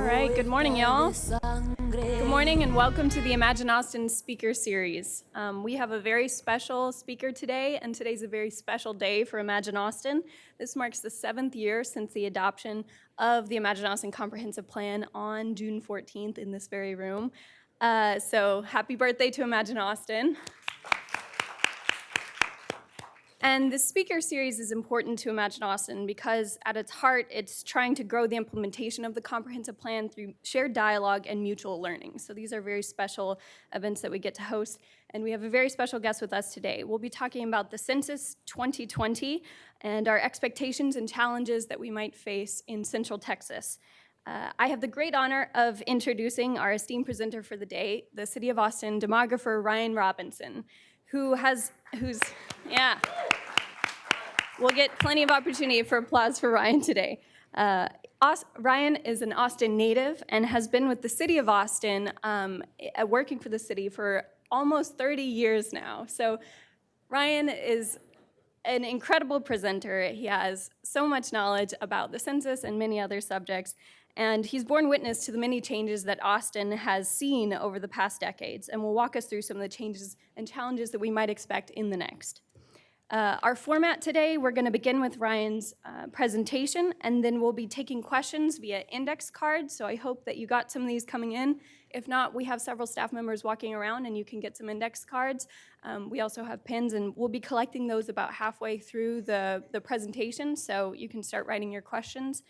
right, good morning, y'all. Good morning and welcome to the Imagine Austin Speaker Series. We have a very special speaker today, and today's a very special day for Imagine Austin. This marks the 7th year since the adoption of the Imagine Austin Comprehensive Plan on June 14th in this very room. So happy birthday to Imagine Austin. And the speaker series is important to Imagine Austin because at its heart, it's trying to grow the implementation of the comprehensive plan through shared dialogue and mutual learning. So these are very special events that we get to host, and we have a very special guest with us today. We'll be talking about the Census 2020 and our expectations and challenges that we might face in Central Texas. I have the great honor of introducing our esteemed presenter for the day, the City of Austin demographer Ryan Robinson, who's we'll get plenty of opportunity for applause for Ryan today. Ryan is an Austin native and has been with the City of Austin, working for the city for almost 30 years now. So Ryan is an incredible presenter. He has so much knowledge about the census and many other subjects, and he's borne witness to the many changes that Austin has seen over the past decades, and will walk us through some of the changes and challenges that we might expect in the next. Our format today, we're going to begin with Ryan's presentation, and then we'll be taking questions via index cards, so I hope that you got some of these coming in. If not, we have several staff members walking around, and you can get some index cards. We also have pins, and we'll be collecting those about halfway through the presentation, so you can start writing your questions.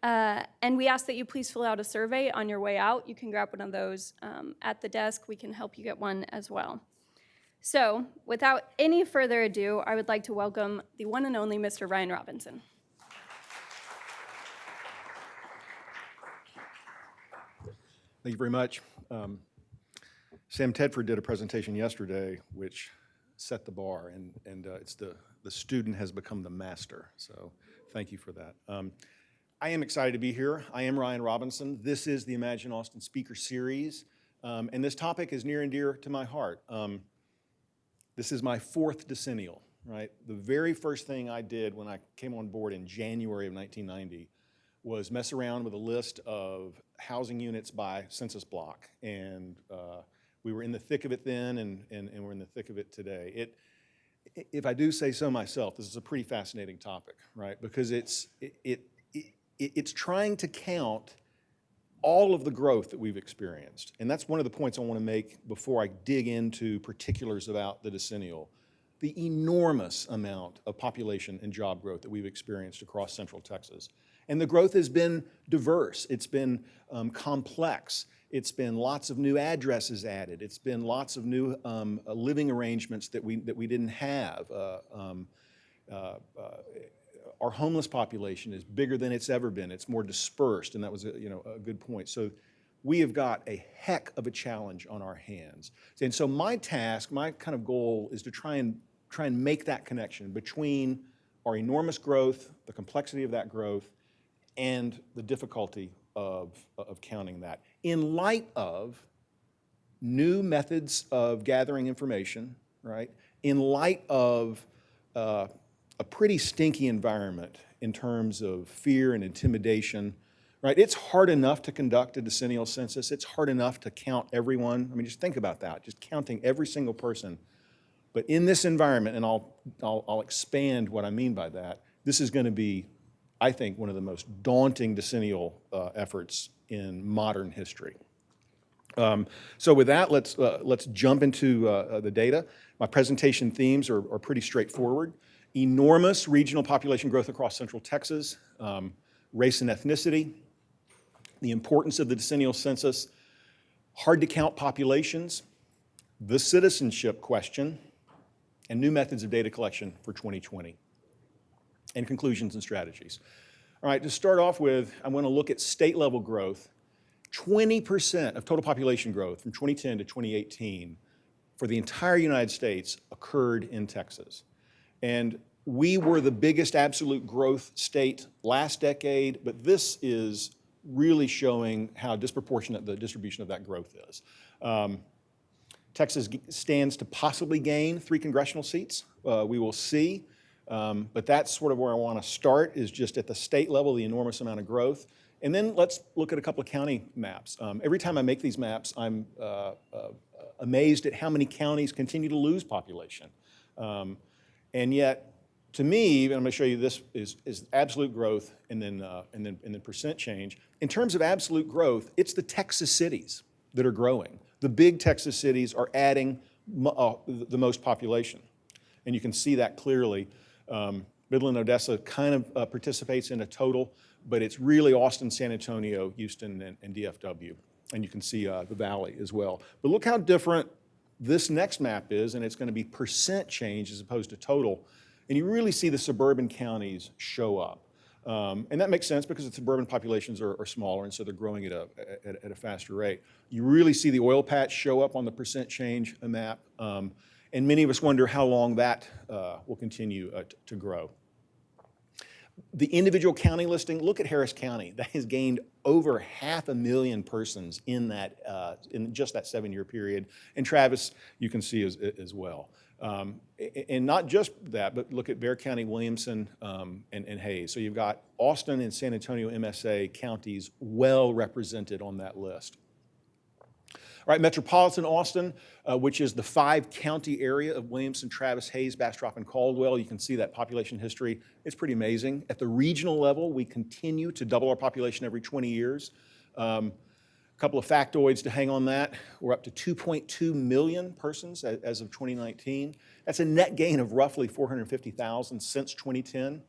And we ask that you please fill out a survey on your way out. You can grab one of those at the desk. We can help you get one as well. So, without any further ado, I would like to welcome the one and only Mr. Ryan Robinson. Thank you very much. Sam Tedford did a presentation yesterday which set the bar, and it's the student has become the master, so thank you for that. I am excited to be here. I am Ryan Robinson. This is the Imagine Austin Speaker Series, and this topic is near and dear to my heart. This is my 4th decennial, right? The very first thing I did when I came on board in January of 1990 was mess around with a list of housing units by census block, and we were in the thick of it then, and we're in the thick of it today. If I do say so myself, this is a pretty fascinating topic, right? Because it's trying to count all of the growth that we've experienced. And that's one of the points I want to make before I dig into particulars about the decennial. The enormous amount of population and job growth that we've experienced across Central Texas. And the growth has been diverse. It's been complex. It's been lots of new addresses added. It's been lots of new living arrangements that we didn't have. Our homeless population is bigger than it's ever been. It's more dispersed, and that was a good point. So we have got a heck of a challenge on our hands. And so my task, my kind of goal is to try and make that connection between our enormous growth, the complexity of that growth, and the difficulty of counting that. In light of new methods of gathering information, right? In light of a pretty stinky environment in terms of fear and intimidation, right? It's hard enough to conduct a decennial census. It's hard enough to count everyone. I mean, just think about that, just counting every single person. But in this environment, and I'll expand what I mean by that, this is going to be, I think, one of the most daunting decennial efforts in modern history. So with that, let's jump into the data. My presentation themes are pretty straightforward. Enormous regional population growth across Central Texas, race and ethnicity, the importance of the decennial census, hard to count populations, the citizenship question, and new methods of data collection for 2020, and conclusions and strategies. All right, to start off with, I'm going to look at state level growth. 20% of total population growth from 2010 to 2018 for the entire United States occurred in Texas. And we were the biggest absolute growth state last decade, but this is really showing how disproportionate the distribution of that growth is. Texas stands to possibly gain 3 congressional seats. We will see. But that's sort of where I want to start, is just at the state level, the enormous amount of growth. And then let's look at a couple of county maps. Every time I make these maps, I'm amazed at how many counties continue to lose population. And yet, to me, and I'm going to show you this is absolute growth and then percent change. In terms of absolute growth, it's the Texas cities that are growing. The big Texas cities are adding the most population. And you can see that clearly. Midland, Odessa kind of participates in a total, but it's really Austin, San Antonio, Houston, and DFW. And you can see the valley as well. But look how different this next map is, and it's going to be percent change as opposed to total. And you really see the suburban counties show up. And that makes sense because the suburban populations are smaller, and so they're growing at a faster rate. You really see the oil patch show up on the percent change map. And many of us wonder how long that will continue to grow. The individual county listing, look at Harris County. That has gained over 500,000 persons in just that 7-year period. And Travis, you can see as well. And not just that, but look at Bexar County, Williamson, and Hayes. So you've got Austin and San Antonio MSA counties well represented on that list. All right, metropolitan Austin, which is the 5-county area of Williamson, Travis, Hayes, Bastrop, and Caldwell. You can see that population history. It's pretty amazing. At the regional level, we continue to double our population every 20 years. A couple of factoids to hang on that. We're up to 2.2 million persons as of 2019. That's a net gain of roughly 450,000 since 2010.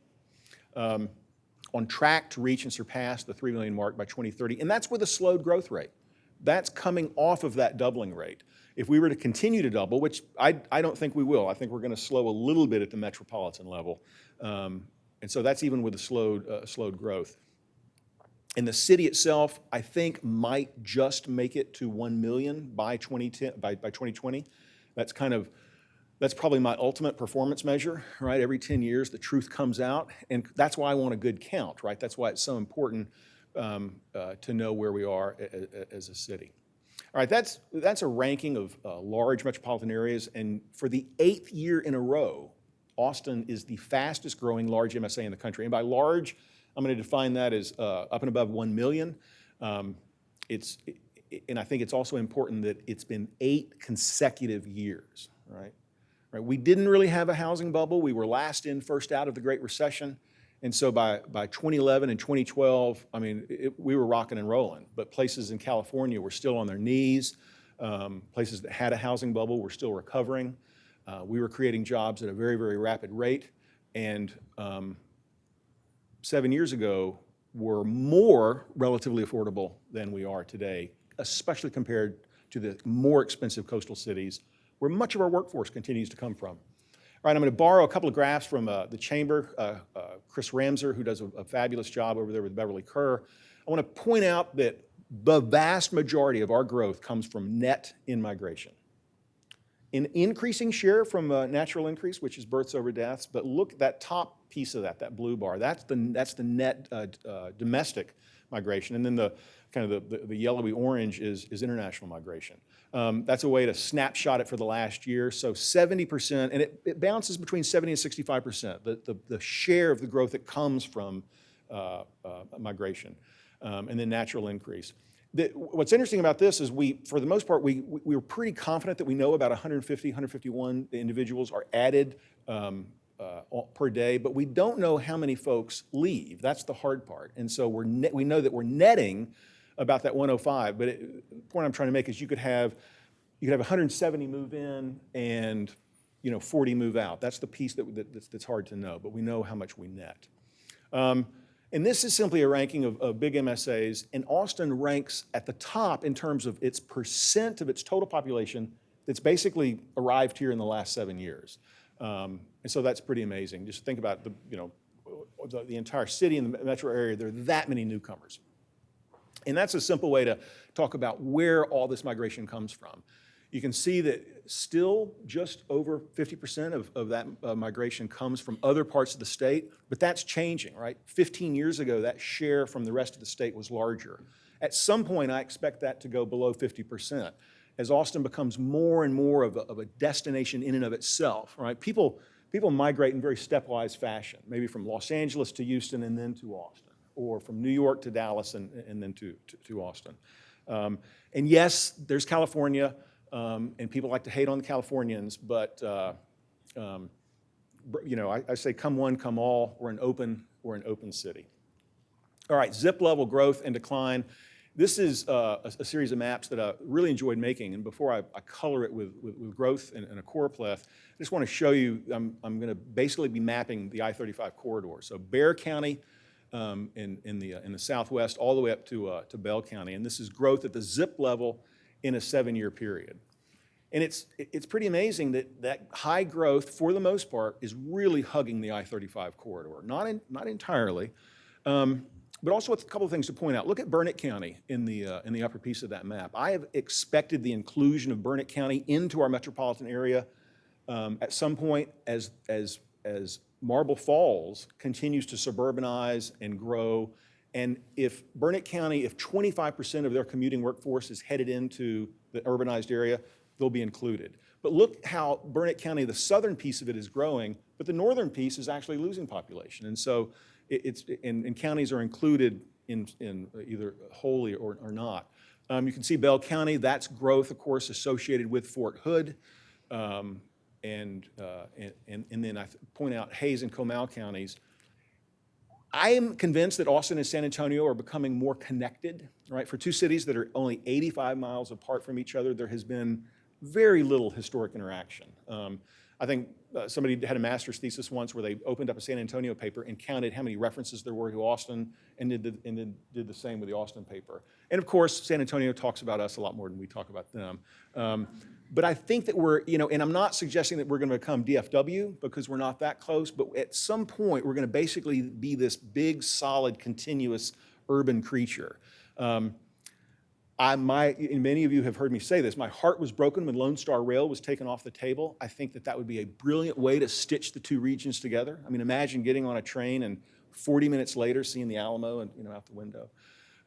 On track to reach and surpass the 3 million mark by 2030, and that's with a slowed growth rate. That's coming off of that doubling rate. If we were to continue to double, which I don't think we will, I think we're going to slow a little bit at the metropolitan level. And so that's even with the slowed growth. And the city itself, I think, might just make it to 1 million by 2020. That's probably my ultimate performance measure, right? Every 10 years, the truth comes out. And that's why I want a good count, right? That's why it's so important to know where we are as a city. All right, that's a ranking of large metropolitan areas, and for the 8th year in a row, Austin is the fastest growing large MSA in the country. And by large, I'm going to define that as up and above 1 million. And I think it's also important that it's been 8 consecutive years, right? We didn't really have a housing bubble. We were last in, first out of the Great Recession. And so by 2011 and 2012, I mean, we were rocking and rolling. But places in California were still on their knees. Places that had a housing bubble were still recovering. We were creating jobs at a very, very rapid rate. And 7 years ago, were more relatively affordable than we are today, especially compared to the more expensive coastal cities where much of our workforce continues to come from. All right, I'm going to borrow a couple of graphs from the Chamber. Chris Ramser, who does a fabulous job over there with Beverly Kerr. I want to point out that the vast majority of our growth comes from net in-migration. An increasing share from natural increase, which is births over deaths, but look at that top piece of that blue bar. That's the net domestic migration, and then the yellowy orange is international migration. That's a way to snapshot it for the last year. So 70%, and it bounces between 70 and 65%, the share of the growth that comes from migration, and then natural increase. What's interesting about this is for the most part, we were pretty confident that we know about 150, 151 individuals are added per day, but we don't know how many folks leave. That's the hard part. And so we know that we're netting about that 105, but the point I'm trying to make is you could have 170 move in and 40 move out. That's the piece that's hard to know, but we know how much we net. And this is simply a ranking of big MSAs, and Austin ranks at the top in terms of its percent of its total population that's basically arrived here in the last 7 years. And so that's pretty amazing. Just think about the entire city and the metro area, there are that many newcomers. And that's a simple way to talk about where all this migration comes from. You can see that still just over 50% of that migration comes from other parts of the state, but that's changing, right? 15 years ago, that share from the rest of the state was larger. At some point, I expect that to go below 50% as Austin becomes more and more of a destination in and of itself, right? People migrate in very stepwise fashion, maybe from Los Angeles to Houston and then to Austin, or from New York to Dallas and then to Austin. And yes, there's California, and people like to hate on the Californians, but I say come one, come all. We're an open city. All right, zip level growth and decline. This is a series of maps that I really enjoyed making, and before I color it with growth and a choropleth, I just want to show you, I'm going to basically be mapping the I-35 corridor. So Bexar County in the southwest all the way up to Bell County, and this is growth at the zip level in a 7-year period. And it's pretty amazing that high growth, for the most part, is really hugging the I-35 corridor. Not entirely, but also a couple of things to point out. Look at Burnett County in the upper piece of that map. I have expected the inclusion of Burnett County into our metropolitan area at some point as Marble Falls continues to suburbanize and grow. And if Burnett County, if 25% of their commuting workforce is headed into the urbanized area, they'll be included. But look how Burnett County, the southern piece of it, is growing, but the northern piece is actually losing population. And so and counties are included in either wholly or not. You can see Bell County, that's growth, of course, associated with Fort Hood. And then I point out Hays and Comal counties. I am convinced that Austin and San Antonio are becoming more connected, right? For two cities that are only 85 miles apart from each other, there has been very little historic interaction. I think somebody had a master's thesis once where they opened up a San Antonio paper and counted how many references there were to Austin and then did the same with the Austin paper. And of course, San Antonio talks about us a lot more than we talk about them. But I think that we're, and I'm not suggesting that we're going to become DFW because we're not that close, but at some point we're going to basically be this big, solid, continuous urban creature. And many of you have heard me say this, my heart was broken when Lone Star Rail was taken off the table. I think that would be a brilliant way to stitch the two regions together. I mean, imagine getting on a train and 40 minutes later seeing the Alamo and out the window.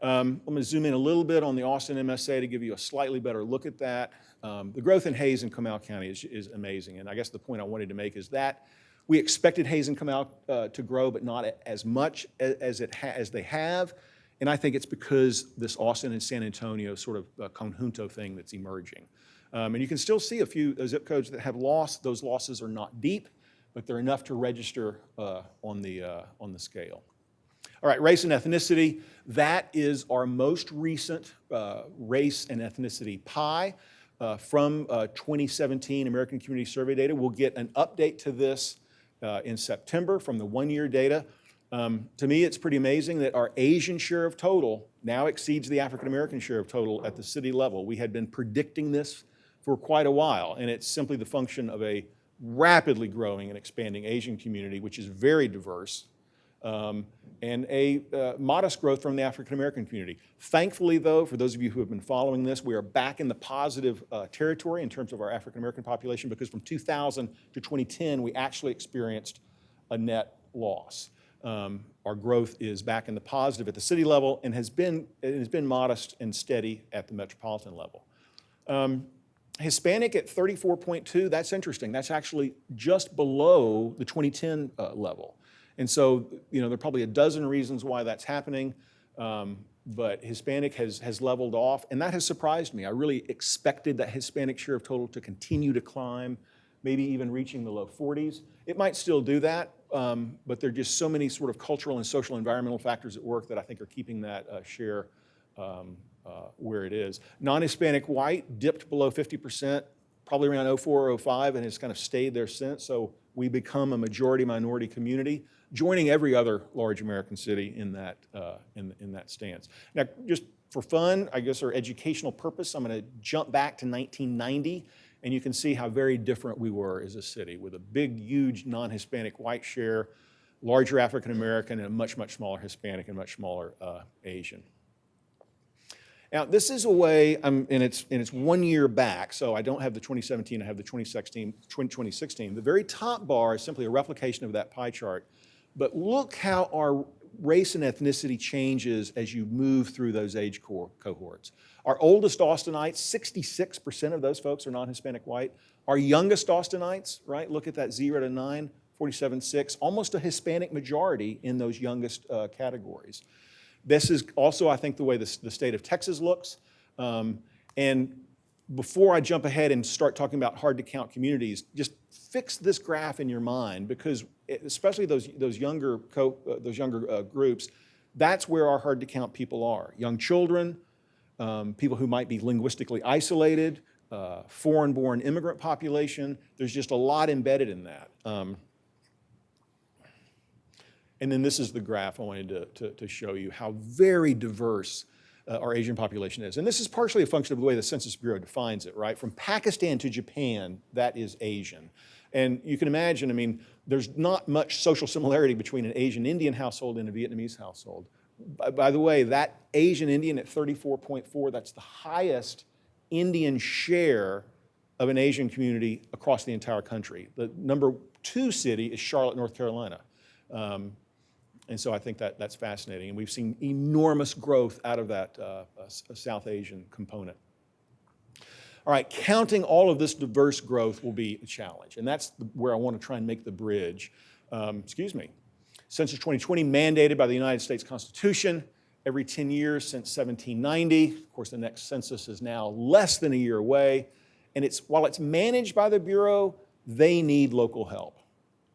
I'm going to zoom in a little bit on the Austin MSA to give you a slightly better look at that. The growth in Hays and Comal County is amazing, and I guess the point I wanted to make is that we expected Hays and Comal to grow, but not as much as they have. And I think it's because this Austin and San Antonio sort of conjunto thing that's emerging. And you can still see a few zip codes that have lost. Those losses are not deep, but they're enough to register on the scale. All right, race and ethnicity. That is our most recent race and ethnicity pie from 2017 American Community Survey data. We'll get an update to this in September from the one-year data. To me, it's pretty amazing that our Asian share of total now exceeds the African-American share of total at the city level. We had been predicting this for quite a while, and it's simply the function of a rapidly growing and expanding Asian community, which is very diverse, and a modest growth from the African-American community. Thankfully, though, for those of you who have been following this, we are back in the positive territory in terms of our African-American population, because from 2000 to 2010, we actually experienced a net loss. Our growth is back in the positive at the city level and has been modest and steady at the metropolitan level. Hispanic at 34.2, that's interesting. That's actually just below the 2010 level. And so, there are probably a dozen reasons why that's happening, but Hispanic has leveled off, and that has surprised me. I really expected that Hispanic share of total to continue to climb, maybe even reaching the low 40s. It might still do that, but there are just so many sort of cultural and social environmental factors at work that I think are keeping that share where it is. Non-Hispanic white dipped below 50%, probably around 04, 05, and has kind of stayed there since. So we become a majority minority community, joining every other large American city in that stance. Now, just for fun, I guess, or educational purpose, I'm going to jump back to 1990. And you can see how very different we were as a city, with a big, huge non-Hispanic white share, larger African-American, and a much, much smaller Hispanic and much smaller Asian. Now, this is a way, and it's 1 year back, so I don't have the 2017, I have the 2016. The very top bar is simply a replication of that pie chart. But look how our race and ethnicity changes as you move through those age cohorts. Our oldest Austinites, 66% of those folks are non-Hispanic white. Our youngest Austinites, right, look at that 0 to 9, 47.6, almost a Hispanic majority in those youngest categories. This is also, I think, the way the state of Texas looks. And before I jump ahead and start talking about hard-to-count communities, just fix this graph in your mind, because especially those younger groups, that's where our hard-to-count people are. Young children, people who might be linguistically isolated, foreign-born immigrant population. There's just a lot embedded in that. And then this is the graph I wanted to show you how very diverse our Asian population is. And this is partially a function of the way the Census Bureau defines it, right? From Pakistan to Japan, that is Asian. And you can imagine, I mean, there's not much social similarity between an Asian Indian household and a Vietnamese household. By the way, that Asian Indian at 34.4, that's the highest Indian share of an Asian community across the entire country. The number 2 city is Charlotte, North Carolina. And so I think that's fascinating. And we've seen enormous growth out of that South Asian component. All right, counting all of this diverse growth will be a challenge. And that's where I want to try and make the bridge. Census 2020 mandated by the United States Constitution every 10 years since 1790. Of course, the next census is now less than a year away. And while it's managed by the Bureau, they need local help.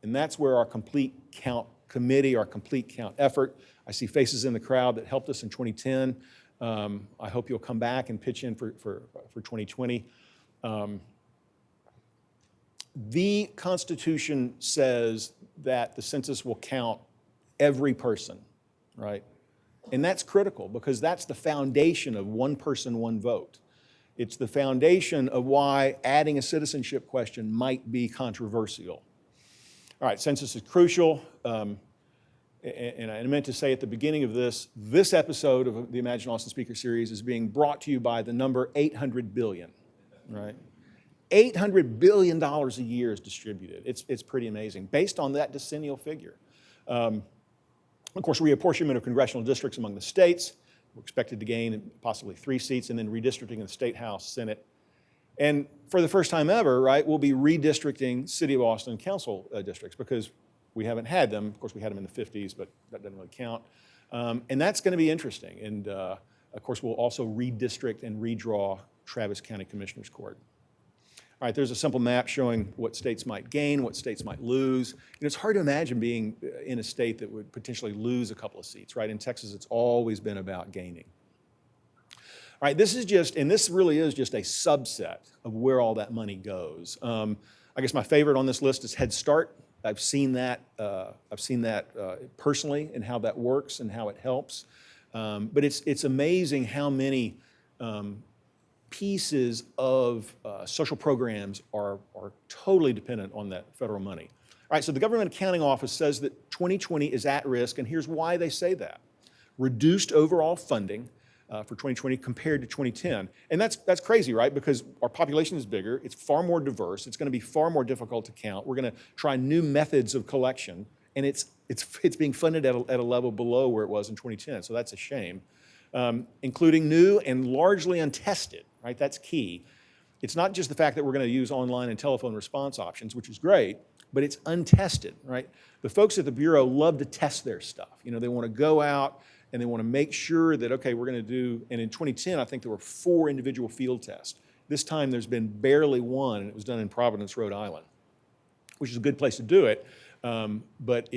And that's where our complete count committee, our complete count effort. I see faces in the crowd that helped us in 2010. I hope you'll come back and pitch in for 2020. The Constitution says that the census will count every person, right? And that's critical, because that's the foundation of one person, one vote. It's the foundation of why adding a citizenship question might be controversial. All right, census is crucial. And I meant to say at the beginning of this episode of the Imagine Austin Speaker Series is being brought to you by the number 800 billion, right? $800 billion a year is distributed. It's pretty amazing, based on that decennial figure. Of course, reapportionment of congressional districts among the states. We're expected to gain possibly 3 seats, and then redistricting in the State House, Senate. And for the first time ever, right, we'll be redistricting City of Austin council districts, because we haven't had them. Of course, we had them in the 50s, but that doesn't really count. And that's going to be interesting. And of course, we'll also redistrict and redraw Travis County Commissioners Court. All right, there's a simple map showing what states might gain, what states might lose. And it's hard to imagine being in a state that would potentially lose a couple of seats, right? In Texas, it's always been about gaining. All right, this really is just a subset of where all that money goes. I guess my favorite on this list is Head Start. I've seen that personally, and how that works and how it helps. But it's amazing how many pieces of social programs are totally dependent on that federal money. All right, so the Government Accounting Office says that 2020 is at risk, and here's why they say that. Reduced overall funding for 2020 compared to 2010. And that's crazy, right? Because our population is bigger, it's far more diverse, it's going to be far more difficult to count. We're going to try new methods of collection, and it's being funded at a level below where it was in 2010, so that's a shame. Including new and largely untested, right? That's key. It's not just the fact that we're going to use online and telephone response options, which is great, but it's untested, right? The folks at the Bureau love to test their stuff. You know, they want to go out and they want to make sure that, okay, we're going to do, and in 2010, I think there were 4 individual field tests. This time there's been barely 1, and it was done in Providence, Rhode Island, which is a good place to do it. But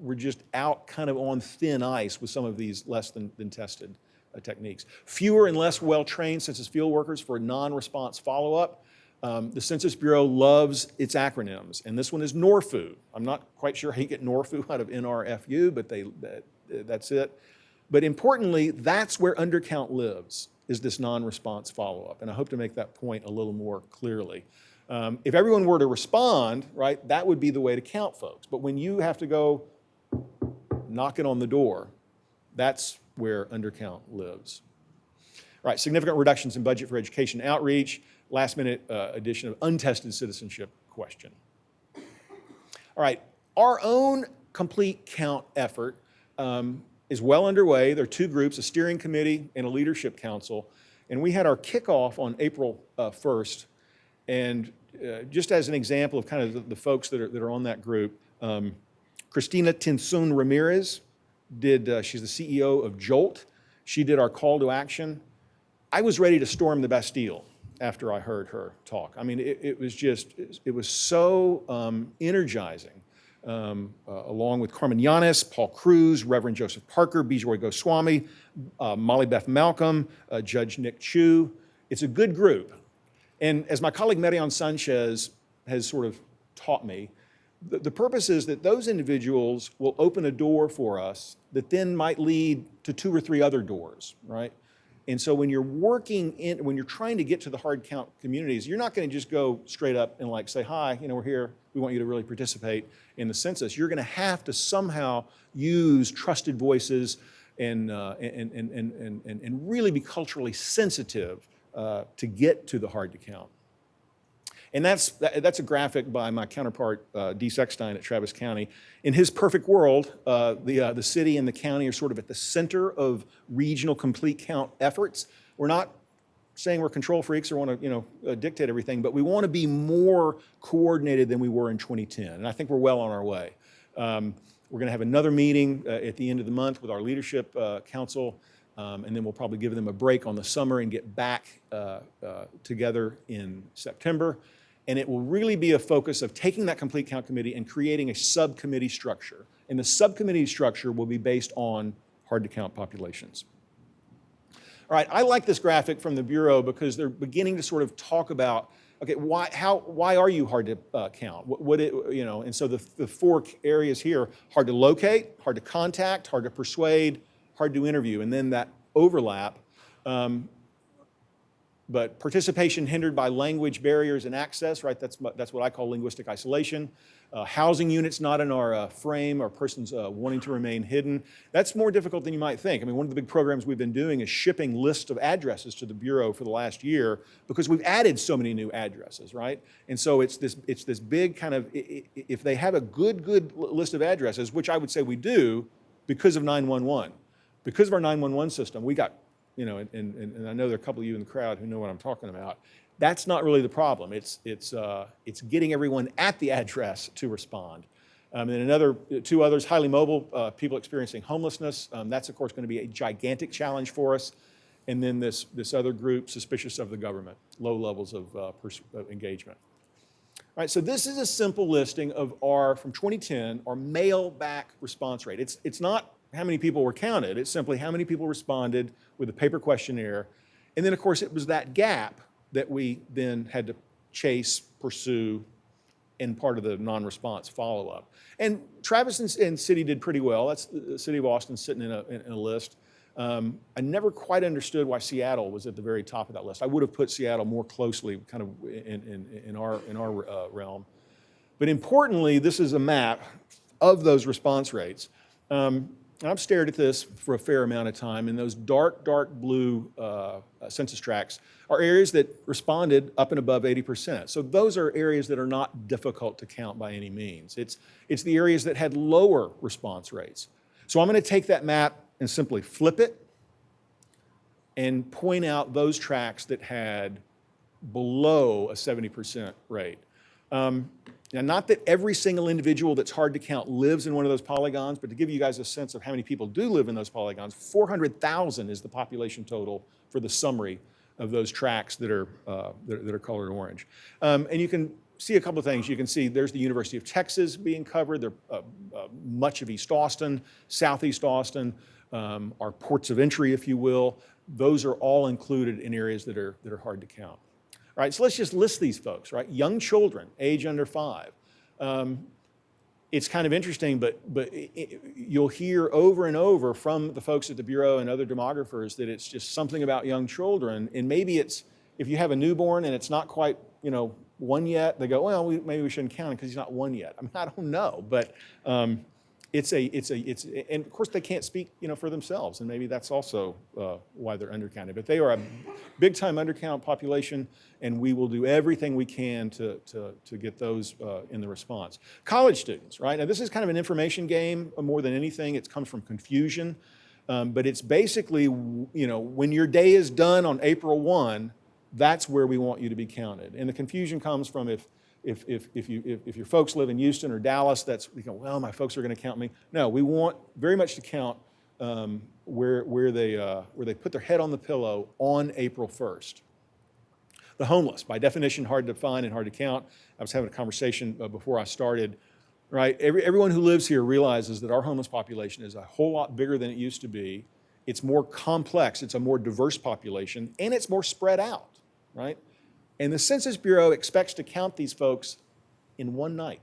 we're just out kind of on thin ice with some of these less than tested techniques. Fewer and less well-trained census field workers for non-response follow-up. The Census Bureau loves its acronyms, and this one is NORFU. I'm not quite sure how you get NORFU out of NRFU, but that's it. But importantly, that's where undercount lives, is this non-response follow-up, and I hope to make that point a little more clearly. If everyone were to respond, right, that would be the way to count folks. But when you have to go knocking on the door, that's where undercount lives. All right, significant reductions in budget for education outreach, last-minute addition of untested citizenship question. All right, our own complete count effort is well underway. There are 2 groups, a steering committee and a leadership council, and we had our kickoff on April 1st. And just as an example of kind of the folks that are on that group, Christina Tinsun Ramirez she's the CEO of Jolt. She did our call to action. I was ready to storm the Bastille after I heard her talk. I mean, it was so energizing. Along with Carmen Yanis, Paul Cruz, Reverend Joseph Parker, Bijoy Goswami, Molly Beth Malcolm, Judge Nick Chu. It's a good group. And as my colleague Marion Sanchez has sort of taught me, the purpose is that those individuals will open a door for us that then might lead to 2 or 3 other doors, right? And so when you're when you're trying to get to the hard count communities, you're not going to just go straight up and like say, hi, we're here. We want you to really participate in the census. You're going to have to somehow use trusted voices and really be culturally sensitive to get to the hard to count. And that's a graphic by my counterpart, Dee Sechstein at Travis County. In his perfect world, the city and the county are sort of at the center of regional complete count efforts. We're not saying we're control freaks or want to dictate everything, but we want to be more coordinated than we were in 2010. And I think we're well on our way. We're going to have another meeting at the end of the month with our leadership council, and then we'll probably give them a break on the summer and get back together in September. And it will really be a focus of taking that complete count committee and creating a subcommittee structure. And the subcommittee structure will be based on hard to count populations. All right, I like this graphic from the Bureau because they're beginning to sort of talk about, okay, why are you hard to count? And so the 4 areas here: hard to locate, hard to contact, hard to persuade, hard to interview, and then that overlap. But participation hindered by language barriers and access, right? That's what I call linguistic isolation. Housing units not in our frame, or persons wanting to remain hidden. That's more difficult than you might think. I mean, one of the big programs we've been doing is shipping lists of addresses to the Bureau for the last year because we've added so many new addresses, right? And so it's this big kind of, if they have a good list of addresses, which I would say we do because of 911, because of our 911 system, we got, and I know there are a couple of you in the crowd who know what I'm talking about. That's not really the problem. It's getting everyone at the address to respond. And then 2 others, highly mobile people experiencing homelessness. That's of course going to be a gigantic challenge for us. And then this other group, suspicious of the government, low levels of engagement. All right, so this is a simple listing of from 2010, our mail back response rate. It's not how many people were counted. It's simply how many people responded with a paper questionnaire. And then, of course, it was that gap that we then had to chase, pursue, and part of the non-response follow-up. And Travis and City did pretty well. That's the City of Austin sitting in a list. I never quite understood why Seattle was at the very top of that list. I would have put Seattle more closely kind of in our realm. But importantly, this is a map of those response rates. And I've stared at this for a fair amount of time, and those dark blue census tracts are areas that responded up and above 80%. So those are areas that are not difficult to count by any means. It's the areas that had lower response rates. So I'm going to take that map and simply flip it and point out those tracts that had below a 70% rate. Now, not that every single individual that's hard to count lives in one of those polygons, but to give you guys a sense of how many people do live in those polygons, 400,000 is the population total for the summary of those tracts that are colored orange. And you can see a couple of things. You can see there's the University of Texas being covered. There, much of East Austin, Southeast Austin, our ports of entry, if you will. Those are all included in areas that are hard to count. All right, so let's just list these folks, right? Young children, age under 5. It's kind of interesting, but you'll hear over and over from the folks at the Bureau and other demographers that it's just something about young children. And maybe it's, if you have a newborn and it's not quite, 1 yet, they go, well, maybe we shouldn't count him because he's not 1 yet. I mean, I don't know, but and of course they can't speak, for themselves, and maybe that's also why they're undercounted. But they are a big-time undercount population, and we will do everything we can to get those in the response. College students, right? Now this is kind of an information game more than anything. It comes from confusion, but it's basically, when your day is done on April 1, that's where we want you to be counted. And the confusion comes from if your folks live in Houston or Dallas, that's, well, my folks are going to count me. No, we want very much to count where they put their head on the pillow on April 1st. The homeless, by definition, hard to find and hard to count. I was having a conversation before I started, right? Everyone who lives here realizes that our homeless population is a whole lot bigger than it used to be. It's more complex, it's a more diverse population, and it's more spread out, right? And the Census Bureau expects to count these folks in one night,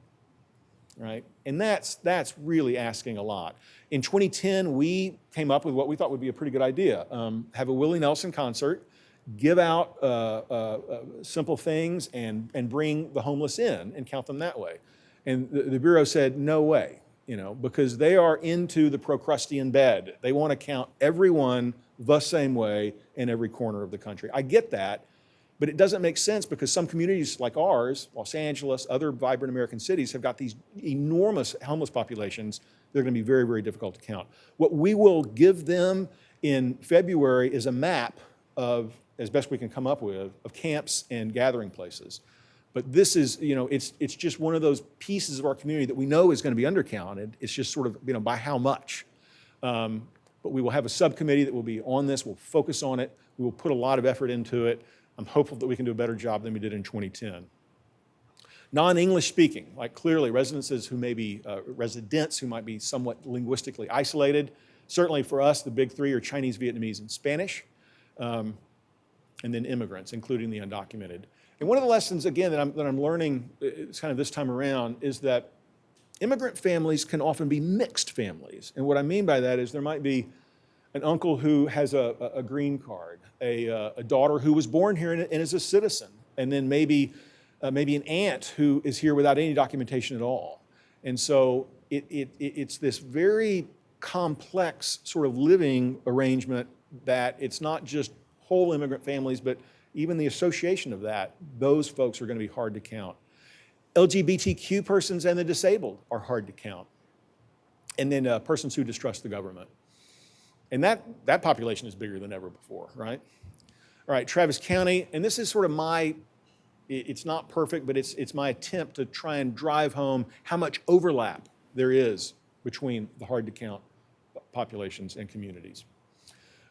right? And that's really asking a lot. In 2010, we came up with what we thought would be a pretty good idea. Have a Willie Nelson concert, give out simple things, and bring the homeless in and count them that way. And the Bureau said, no way, because they are into the Procrustean bed. They want to count everyone the same way in every corner of the country. I get that, but it doesn't make sense because some communities like ours, Los Angeles, other vibrant American cities, have got these enormous homeless populations. They're going to be very, very difficult to count. What we will give them in February is a map of, as best we can come up with, of camps and gathering places. But this is, it's just one of those pieces of our community that we know is going to be undercounted. It's just sort of, by how much. But we will have a subcommittee that will be on this. We'll focus on it. We will put a lot of effort into it. I'm hopeful that we can do a better job than we did in 2010. Non-English speaking, like clearly residents who may be somewhat linguistically isolated. Certainly for us, the big three are Chinese, Vietnamese, and Spanish. And then immigrants, including the undocumented. And one of the lessons, again, that I'm learning kind of this time around is that immigrant families can often be mixed families. And what I mean by that is there might be an uncle who has a green card, a daughter who was born here and is a citizen, and then maybe an aunt who is here without any documentation at all. And so it's this very complex sort of living arrangement that it's not just whole immigrant families, but even the association of that, those folks are going to be hard to count. LGBTQ persons and the disabled are hard to count. And then persons who distrust the government. And that population is bigger than ever before, right? All right, Travis County, and this is sort of it's not perfect, but it's my attempt to try and drive home how much overlap there is between the hard to count populations and communities.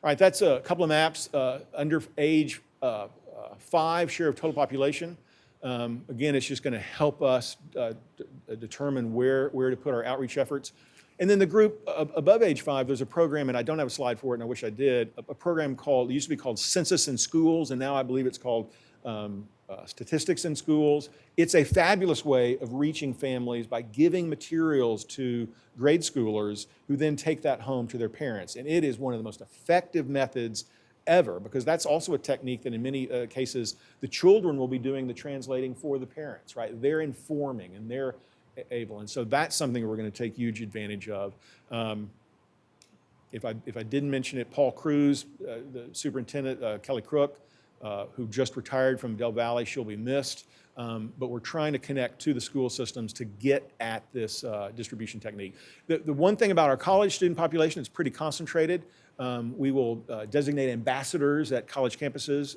All right, that's a couple of maps. Under age 5, share of total population. Again, it's just going to help us determine where to put our outreach efforts. And then the group above age 5, there's a program, and I don't have a slide for it, and I wish I did, a program it used to be called Census in Schools, and now I believe it's called Statistics in Schools. It's a fabulous way of reaching families by giving materials to grade schoolers who then take that home to their parents. And it is one of the most effective methods ever, because that's also a technique that in many cases the children will be doing the translating for the parents, right? They're informing and they're able. And so that's something we're going to take huge advantage of. If I didn't mention it, Paul Cruz, the superintendent, Kelly Crook, who just retired from Del Valle, she'll be missed. But we're trying to connect to the school systems to get at this distribution technique. The one thing about our college student population, it's pretty concentrated. We will designate ambassadors at college campuses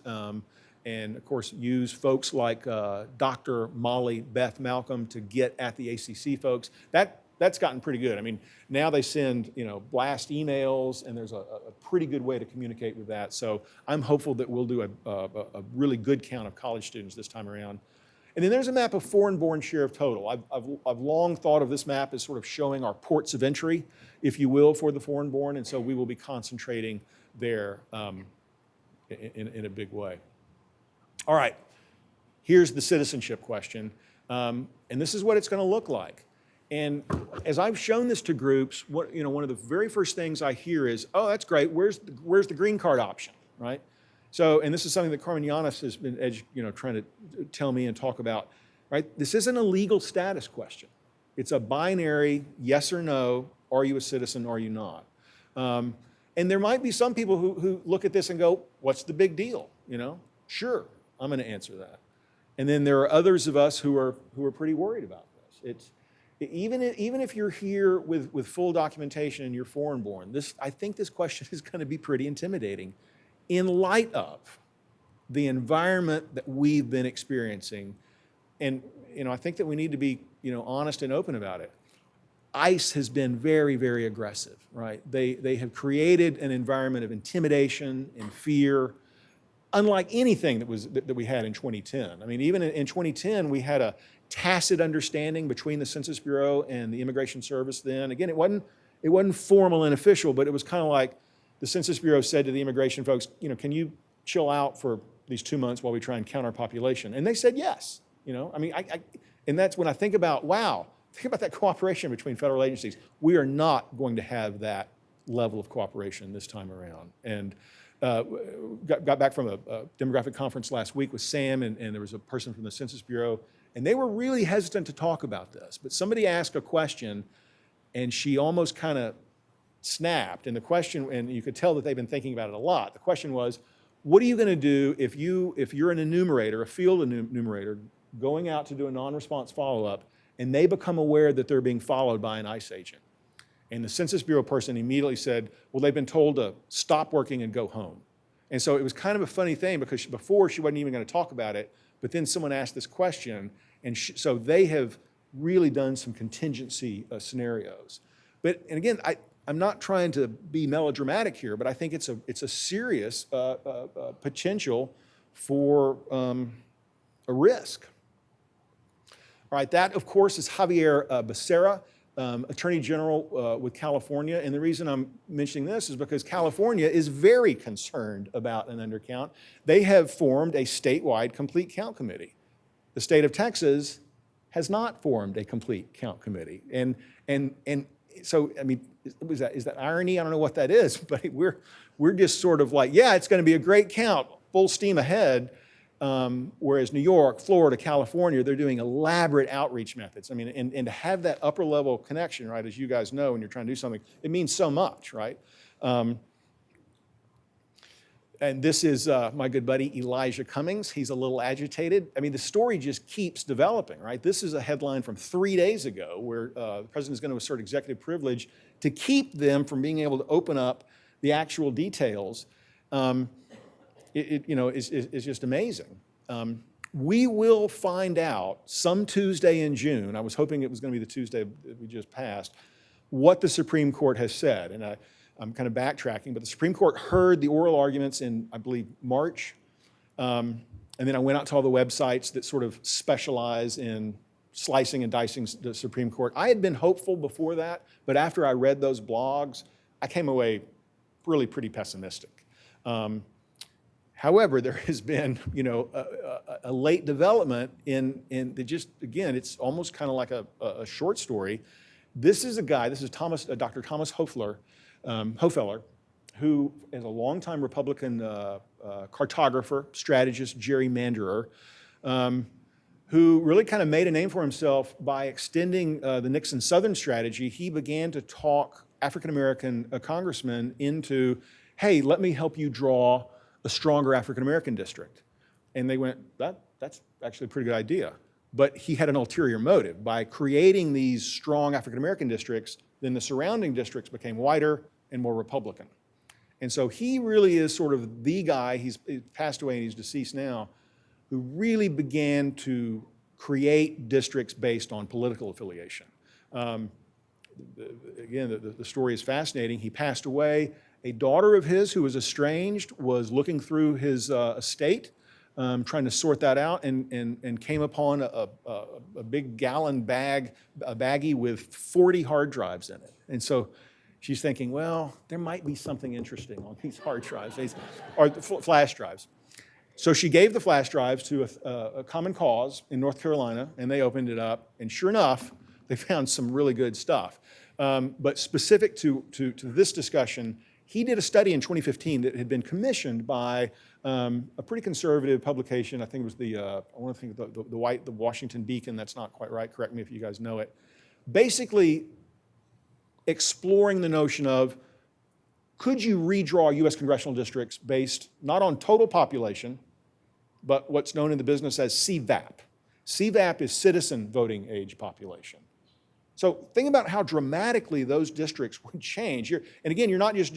and, of course, use folks like Dr. Molly Beth Malcolm to get at the ACC folks. That's gotten pretty good. I mean, now they send, blast emails, and there's a pretty good way to communicate with that. So I'm hopeful that we'll do a really good count of college students this time around. And then there's a map of foreign-born share of total. I've long thought of this map as sort of showing our ports of entry, if you will, for the foreign-born, and so we will be concentrating there in a big way. All right, here's the citizenship question, and this is what it's going to look like. And as I've shown this to groups, one of the very first things I hear is, "Oh, that's great. Where's the green card option?" Right? So, and this is something that Carmen Llanes has been, trying to tell me and talk about. Right? This isn't a legal status question. It's a binary yes or no. Are you a citizen? Are you not? And there might be some people who look at this and go, "What's the big deal?" Sure, I'm going to answer that. And then there are others of us who are pretty worried about this. Even if you're here with full documentation and you're foreign-born, I think this question is going to be pretty intimidating in light of the environment that we've been experiencing, and I think that we need to be honest and open about it. ICE has been very, very aggressive, right? They have created an environment of intimidation and fear, unlike anything that we had in 2010. I mean, even in 2010, we had a tacit understanding between the Census Bureau and the Immigration Service then. Again, it wasn't formal and official, but it was kind of like the Census Bureau said to the immigration folks, can you chill out for these 2 months while we try and count our population? And they said yes. I mean, and that's when I think about, wow, think about that cooperation between federal agencies. We are not going to have that level of cooperation this time around. And got back from a demographic conference last week with Sam, and there was a person from the Census Bureau, and they were really hesitant to talk about this. But somebody asked a question, and she almost kind of snapped. And the question, and you could tell that they've been thinking about it a lot. The question was, what are you going to do if you're an enumerator, a field enumerator, going out to do a non-response follow-up, and they become aware that they're being followed by an ICE agent? And the Census Bureau person immediately said, well, they've been told to stop working and go home. And so it was kind of a funny thing, because before she wasn't even going to talk about it, but then someone asked this question, and so they have really done some contingency scenarios. And again, I'm not trying to be melodramatic here, but I think it's a serious potential for a risk. All right, that of course is Javier Becerra, Attorney General with California. And the reason I'm mentioning this is because California is very concerned about an undercount. They have formed a statewide complete count committee. The state of Texas has not formed a complete count committee. And so, I mean, is that irony? I don't know what that is, but we're just sort of like, yeah, it's going to be a great count, full steam ahead. Whereas New York, Florida, California, they're doing elaborate outreach methods. I mean, and to have that upper level connection, right, as you guys know, when you're trying to do something, it means so much, right? And this is my good buddy, Elijah Cummings. He's a little agitated. I mean, the story just keeps developing, right? This is a headline from 3 days ago where the president is going to assert executive privilege to keep them from being able to open up the actual details. Is just amazing. We will find out some Tuesday in June, I was hoping it was going to be the Tuesday that we just passed, what the Supreme Court has said. And I'm kind of backtracking, but the Supreme Court heard the oral arguments in, I believe, March. And then I went out to all the websites that sort of specialize in slicing and dicing the Supreme Court. I had been hopeful before that, but after I read those blogs, I came away really pretty pessimistic. However, there has been, a late development in the just, again, it's almost kind of like a short story. This is Dr. Thomas Hofeller, who is a longtime Republican cartographer, strategist, gerrymanderer, who really kind of made a name for himself by extending the Nixon Southern strategy. He began to talk African-American congressmen into, hey, let me help you draw a stronger African-American district. And they went, that's actually a pretty good idea. But he had an ulterior motive. By creating these strong African-American districts, then the surrounding districts became whiter and more Republican. And so he really is sort of the guy, he's passed away and he's deceased now, who really began to create districts based on political affiliation. Again, the story is fascinating. He passed away. A daughter of his who was estranged was looking through his estate, trying to sort that out, and came upon a big gallon baggie with 40 hard drives in it. And so she's thinking, well, there might be something interesting on these hard drives, or flash drives. So she gave the flash drives to a common cause in North Carolina, and they opened it up, and sure enough, they found some really good stuff. But specific to this discussion, he did a study in 2015 that had been commissioned by a pretty conservative publication. I think it was the Washington Beacon. That's not quite right. Correct me if you guys know it. Basically, exploring the notion of, could you redraw U.S. congressional districts based not on total population, but what's known in the business as CVAP. CVAP is citizen voting age population. So think about how dramatically those districts would change. And again, you're not just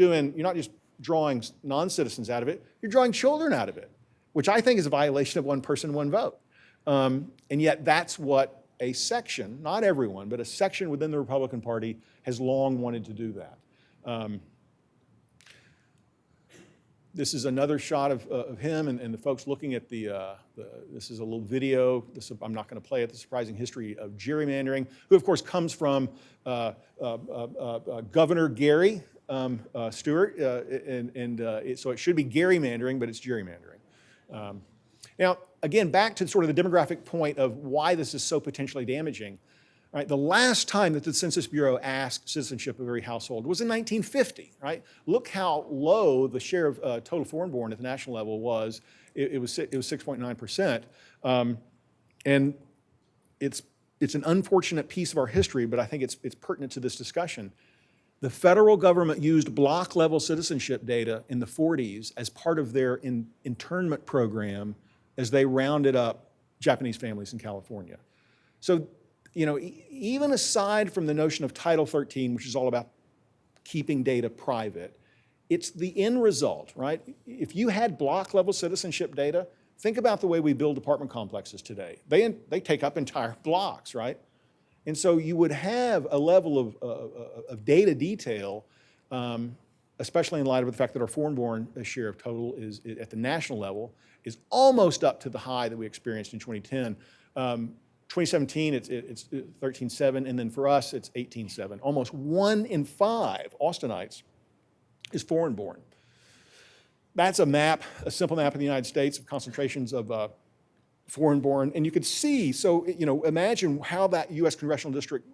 drawing non-citizens out of it, you're drawing children out of it. which I think is a violation of one person, one vote. And yet that's what a section, not everyone, but a section within the Republican Party has long wanted to do that. This is another shot of him and the folks looking at this is a little video. I'm not going to play it, the surprising history of gerrymandering, who of course comes from Governor Gary Stewart, so it should be gerrymandering, but it's gerrymandering. Now, again, back to sort of the demographic point of why this is so potentially damaging. Right, the last time that the Census Bureau asked citizenship of every household was in 1950. Right, look how low the share of total foreign-born at the national level was. It was 6.9%, and it's an unfortunate piece of our history, but I think it's pertinent to this discussion. The federal government used block-level citizenship data in the 40s as part of their internment program as they rounded up Japanese families in California. So, you know, even aside from the notion of Title 13, which is all about keeping data private, it's the end result, right? If you had block-level citizenship data, think about the way we build apartment complexes today. They take up entire blocks, right? And so you would have a level of data detail, especially in light of the fact that our foreign-born share of total is at the national level is almost up to the high that we experienced in 2010. 2017, it's 13.7, and then for us, it's 18.7. Almost 1 in 5 Austinites is foreign-born. That's a map, a simple map of the United States of concentrations of foreign-born, and you could see, so, you know, imagine how that U.S. congressional district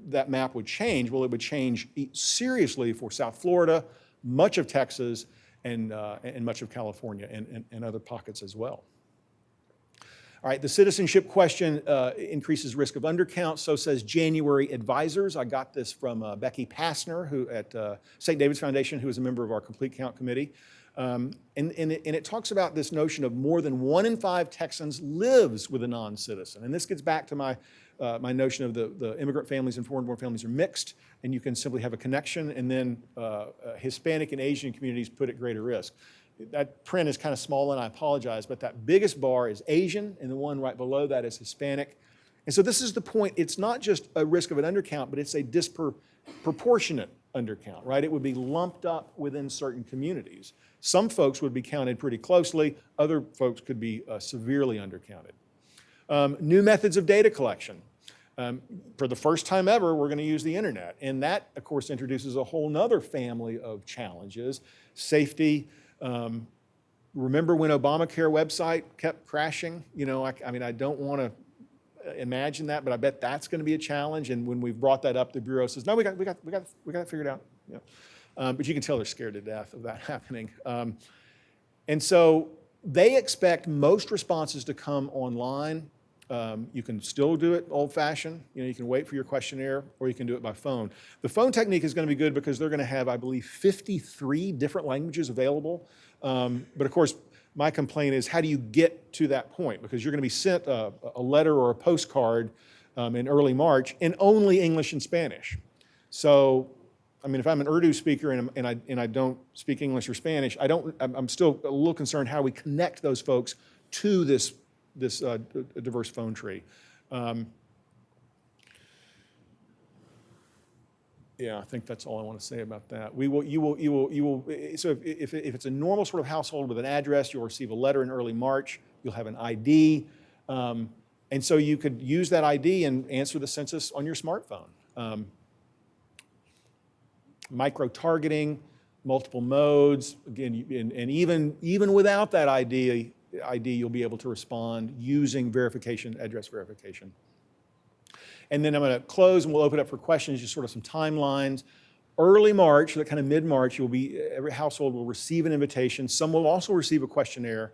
that map would change. Well, it would change seriously for South Florida, much of Texas, and much of California, and other pockets as well. All right, the citizenship question increases risk of undercount, so says January advisors. I got this from Becky Passner, who at St. David's Foundation, who is a member of our Complete Count Committee. And it talks about this notion of more than 1 in 5 Texans lives with a non-citizen. And this gets back to my notion of the immigrant families and foreign-born families are mixed, and you can simply have a connection, and then Hispanic and Asian communities put at greater risk. That print is kind of small, and I apologize, but that biggest bar is Asian, and the one right below that is Hispanic. And so this is the point. It's not just a risk of an undercount, but it's a disproportionate undercount, right? It would be lumped up within certain communities. Some folks would be counted pretty closely. Other folks could be severely undercounted. New methods of data collection. For the first time ever, we're going to use the internet. And that, of course, introduces a whole nother family of challenges. Safety. Remember when Obamacare website kept crashing? You know, I mean, I don't want to imagine that, but I bet that's going to be a challenge. And when we've brought that up, the Bureau says, no, we got it figured out. You know? But you can tell they're scared to death of that happening. And so they expect most responses to come online. You can still do it old-fashioned. You know, you can wait for your questionnaire, or you can do it by phone. The phone technique is going to be good because they're going to have, I believe, 53 different languages available. But of course, my complaint is, how do you get to that point? Because you're going to be sent a letter or a postcard in early March in only English and Spanish. So, I mean, if I'm an Urdu speaker and I don't speak English or Spanish, I'm still a little concerned how we connect those folks to this diverse phone tree. Yeah, I think that's all I want to say about that. So if it's a normal sort of household with an address, you'll receive a letter in early March. You'll have an ID. And so you could use that ID and answer the census on your smartphone. Micro-targeting, multiple modes, again, and even without that ID, you'll be able to respond using verification, address verification. And then I'm going to close and we'll open up for questions, just sort of some timelines. Early March, kind of mid-March, every household will receive an invitation. Some will also receive a questionnaire.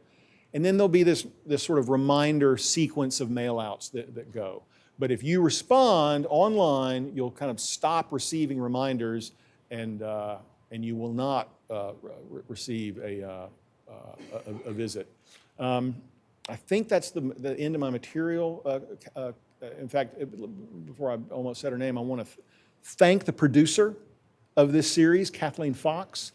And then there'll be this sort of reminder sequence of mail-outs that go. But if you respond online, you'll kind of stop receiving reminders, and you will not receive a visit. I think that's the end of my material. In fact, before I almost said her name, I want to thank the producer of this series, Kathleen Fox.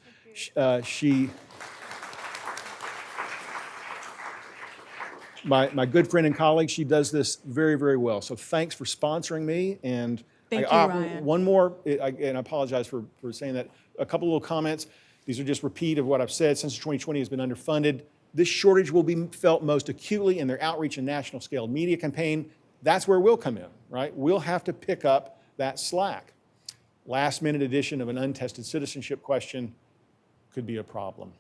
my good friend and colleague, she does this very, very well. So thanks for sponsoring me. And Thank you, Ryan. one more, and I apologize for saying that. A couple little comments. These are just repeat of what I've said. Census 2020 has been underfunded. This shortage will be felt most acutely in their outreach and national scale media campaign. That's where we'll come in, right? We'll have to pick up that slack. Last minute addition of an untested citizenship question could be a problem.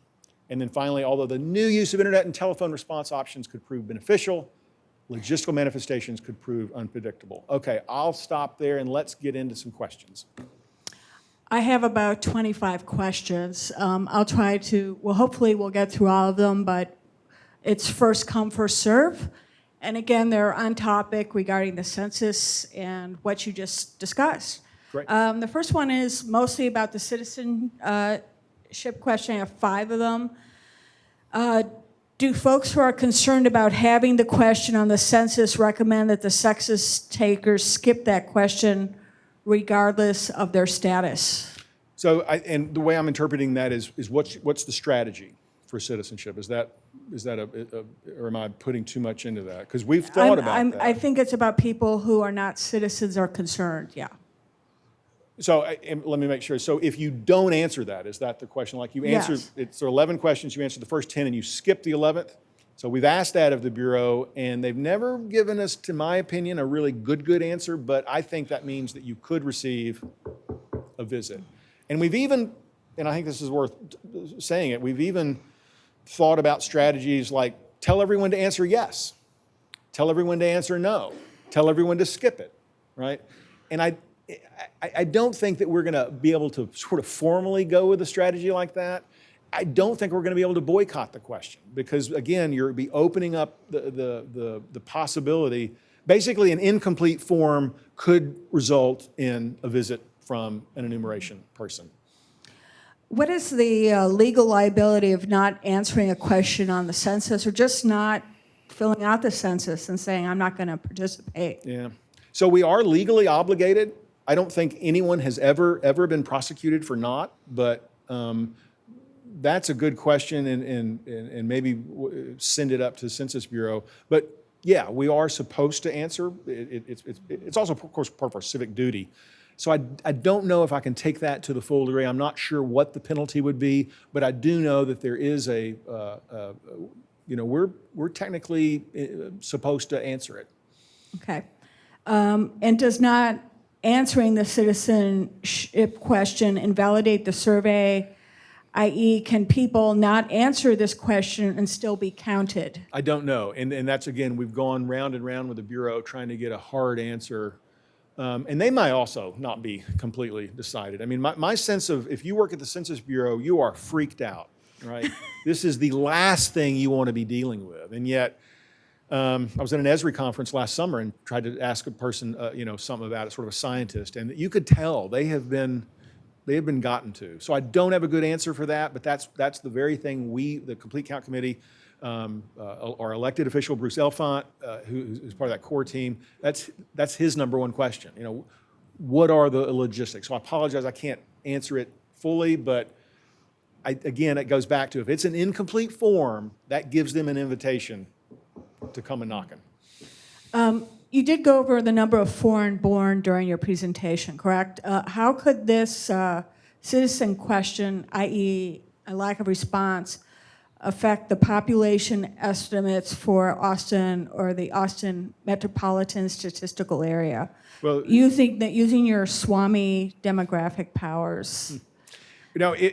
And then finally, although the new use of internet and telephone response options could prove beneficial, logistical manifestations could prove unpredictable. Okay, I'll stop there and let's get into some questions. I have about 25 questions. I'll try to, well, hopefully we'll get through all of them, but it's first come, first serve. And again, they're on topic regarding the census and what you just discussed. Great. The first one is mostly about the citizenship question. I have 5 of them. Do folks who are concerned about having the question on the census recommend that the census takers skip that question regardless of their status? So, and the way I'm interpreting that is what's the strategy for citizenship? Is that or am I putting too much into that? Because we've thought about that. I think it's about people who are not citizens or concerned, yeah. So let me make sure. So if you don't answer that, is that the question? Like you answer, Yes. it's 11 questions, you answer the first 10 and you skip the 11th? So we've asked that of the Bureau, and they've never given us, to my opinion, a really good answer, but I think that means that you could receive a visit. And we've even, and I think this is worth saying it, we've even thought about strategies like tell everyone to answer yes, tell everyone to answer no, tell everyone to skip it, right? And I don't think that we're going to be able to sort of formally go with a strategy like that. I don't think we're going to be able to boycott the question because, again, you'll be opening up the possibility. Basically, an incomplete form could result in a visit from an enumeration person. What is the legal liability of not answering a question on the census or just not filling out the census and saying, I'm not going to participate? Yeah. So we are legally obligated. I don't think anyone has ever been prosecuted for not, but that's a good question, and maybe send it up to the Census Bureau. But yeah, we are supposed to answer. It's also, of course, part of our civic duty. So I don't know if I can take that to the full degree. I'm not sure what the penalty would be, but I do know that there is we're technically supposed to answer it. Okay. And does not answering the citizenship question invalidate the survey, i.e., can people not answer this question and still be counted? I don't know. And that's, again, we've gone round and round with the Bureau trying to get a hard answer. And they might also not be completely decided. I mean, my sense of, if you work at the Census Bureau, you are freaked out, right? This is the last thing you want to be dealing with. And yet, I was at an ESRI conference last summer and tried to ask a person, something about it, sort of a scientist, and you could tell they have been gotten to. So I don't have a good answer for that, but that's the very thing the Complete Count Committee, our elected official Bruce Elfont, who's part of that core team, that's his number one question. What are the logistics? So I apologize, I can't answer it fully, but again, it goes back to if it's an incomplete form, that gives them an invitation to come and knocking. You did go over the number of foreign-born during your presentation, correct? How could this citizen question, i.e. a lack of response, affect the population estimates for Austin or the Austin metropolitan statistical area? Well, You think that using your SWAMI demographic powers?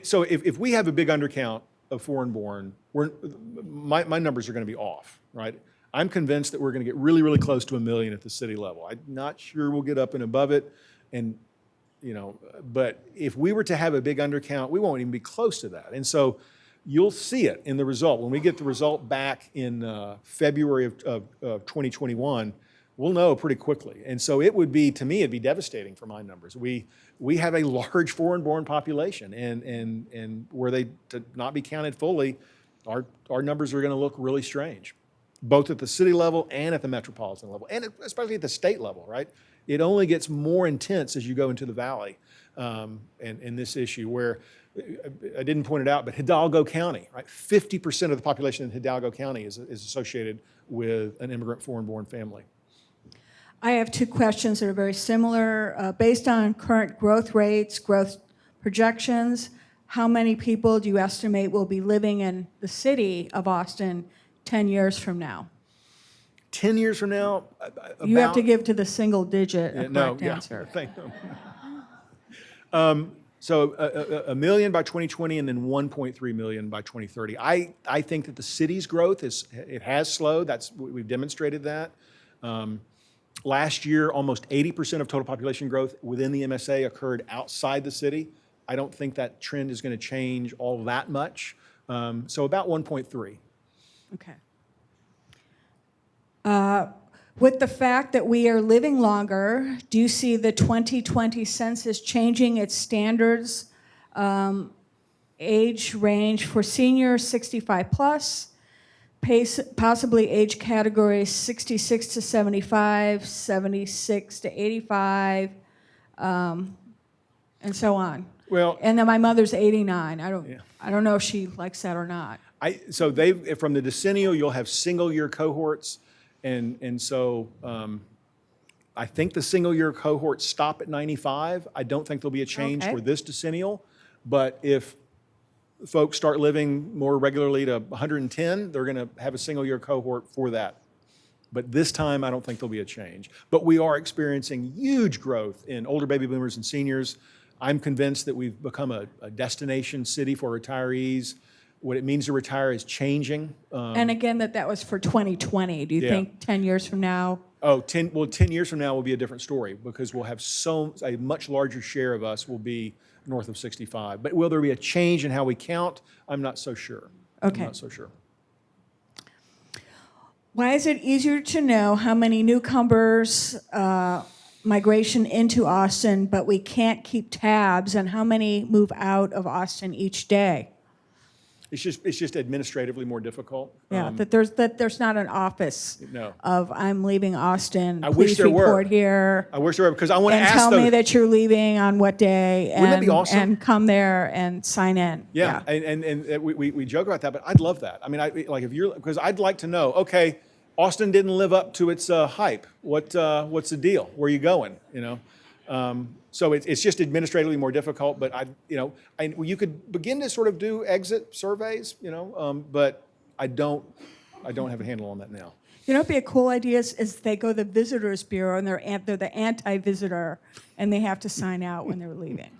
So if we have a big undercount of foreign-born, my numbers are going to be off, right? I'm convinced that we're going to get really, really close to 1 million at the city level. I'm not sure we'll get up and above it, but if we were to have a big undercount, we won't even be close to that. And so you'll see it in the result. When we get the result back in February of 2021, we'll know pretty quickly. And so it would be, to me, it'd be devastating for my numbers. We have a large foreign-born population, and were they to not be counted fully, our numbers are going to look really strange, both at the city level and at the metropolitan level, and especially at the state level, right? It only gets more intense as you go into the valley, and this issue where, I didn't point it out, but Hidalgo County, right? 50% of the population in Hidalgo County is associated with an immigrant foreign-born family. I have two questions that are very similar. Based on current growth rates, growth projections, how many people do you estimate will be living in the city of Austin 10 years from now? 10 years from now, You have to about- give to the single digit a no, correct yeah, answer. thank you. So a million by 2020 and then 1.3 million by 2030. I think that the city's growth has slowed. We've demonstrated that. Last year, almost 80% of total population growth within the MSA occurred outside the city. I don't think that trend is going to change all that much. So about 1.3. Okay. With the fact that we are living longer, do you see the 2020 census changing its standards, age range for seniors 65 plus, possibly age categories 66 to 75, 76 to 85, and so on? Well, And then my mother's 89. I don't know if she likes that or not. So from the decennial, you'll have single-year cohorts, and so I think the single-year cohorts stop at 95. I don't think there'll be a change Okay. for this decennial, but if folks start living more regularly to 110, they're going to have a single-year cohort for that. But this time, I don't think there'll be a change. But we are experiencing huge growth in older baby boomers and seniors. I'm convinced that we've become a destination city for retirees. What it means to retire is changing. And again, that was for 2020. Do you Yeah. think 10 years from now? 10 years from now will be a different story because we'll have a much larger share of us will be north of 65. But will there be a change in how we count? I'm not so sure. Okay. I'm not so sure. Why is it easier to know how many newcomers migration into Austin, but we can't keep tabs on how many move out of Austin each day? It's just administratively more difficult. Yeah, that there's not an office No. of I'm leaving Austin. I wish Please there were. report here. I wish there were because I want to And ask tell me those. that you're leaving on what day. Wouldn't that be awesome? And come there and sign in. Yeah, and we joke about that, but I'd love that. I mean, because I'd like to know. Okay, Austin didn't live up to its hype. What's the deal? Where are you going? So it's just administratively more difficult. But you could begin to sort of do exit surveys. But I don't have a handle on that now. You know what'd be a cool idea is they go to the visitors bureau and they're the anti-visitor and they have to sign out when they're leaving.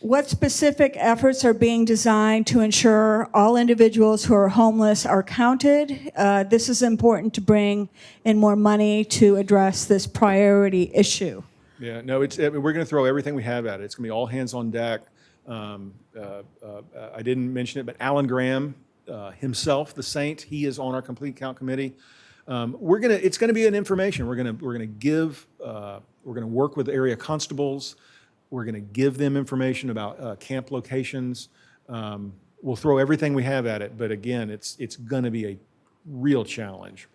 What specific efforts are being designed to ensure all individuals who are homeless are counted? This is important to bring in more money to address this priority issue. Yeah, no, we're going to throw everything we have at it. It's going to be all hands on deck. I didn't mention it, but Alan Graham himself, the saint, he is on our complete count committee. It's going to be an information. We're going to work with area constables. We're going to give them information about camp locations. We'll throw everything we have at it, but again, it's going to be a real challenge.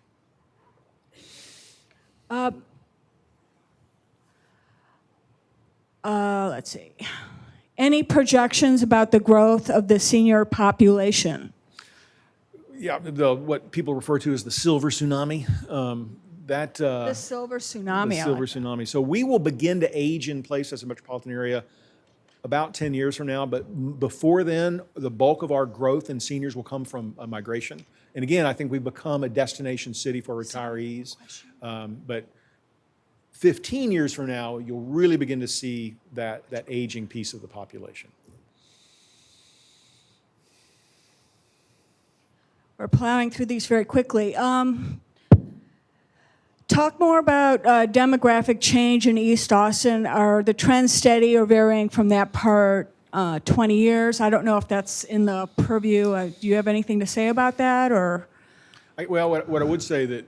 Let's see. Any projections about the growth of the senior population? Yeah, what people refer to as the silver tsunami. The silver tsunami. The silver tsunami. So we will begin to age in place as a metropolitan area about 10 years from now. But before then, the bulk of our growth in seniors will come from migration. And again, I think we've become a destination city for retirees. But 15 years from now, you'll really begin to see that aging piece of the population. We're plowing through these very quickly. Talk more about demographic change in East Austin. Are the trends steady or varying from that part 20 years? I don't know if that's in the purview. Do you have anything to say about that? Or What I would say that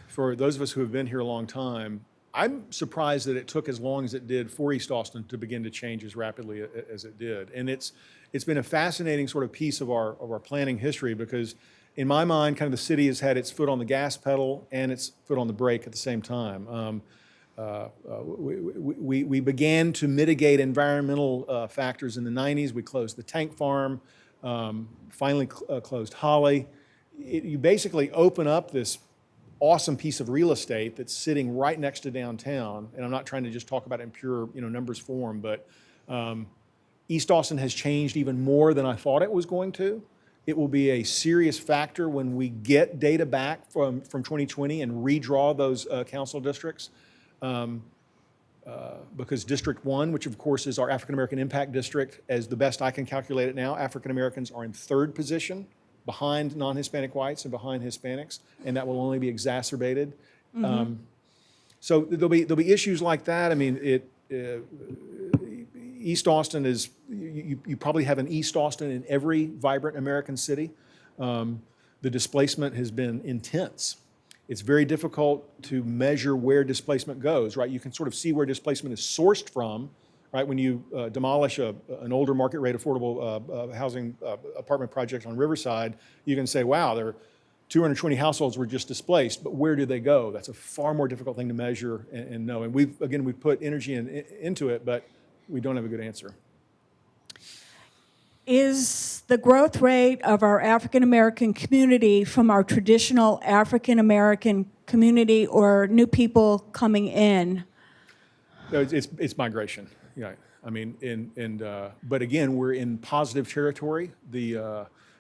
for those of us who have been here a long time, I'm surprised that it took as long as it did for East Austin to begin to change as rapidly as it did. And it's been a fascinating sort of piece of our planning history because in my mind, kind of the city has had its foot on the gas pedal and its foot on the brake at the same time. We began to mitigate environmental factors in the 90s. We closed the tank farm. finally closed Holly. You basically open up this awesome piece of real estate that's sitting right next to downtown, and I'm not trying to just talk about it in pure numbers form, but East Austin has changed even more than I thought it was going to. It will be a serious factor when we get data back from 2020 and redraw those council districts. Because District 1, which of course is our African American Impact District, as the best I can calculate it now, African Americans are in third position behind non-Hispanic whites and behind Hispanics, and that will only be exacerbated. So there'll be issues like that. I mean, East Austin is, you probably have an East Austin in every vibrant American city. The displacement has been intense. It's very difficult to measure where displacement goes, right? You can sort of see where displacement is sourced from, right? When you demolish an older market rate affordable housing apartment project on Riverside, you can say, wow, there are 220 households were just displaced, but where do they go? That's a far more difficult thing to measure and know. And we've put energy into it, but we don't have a good answer. Is the growth rate of our African American community from our traditional African American community or new people coming in? No, it's migration. Yeah, I mean, but again, we're in positive territory.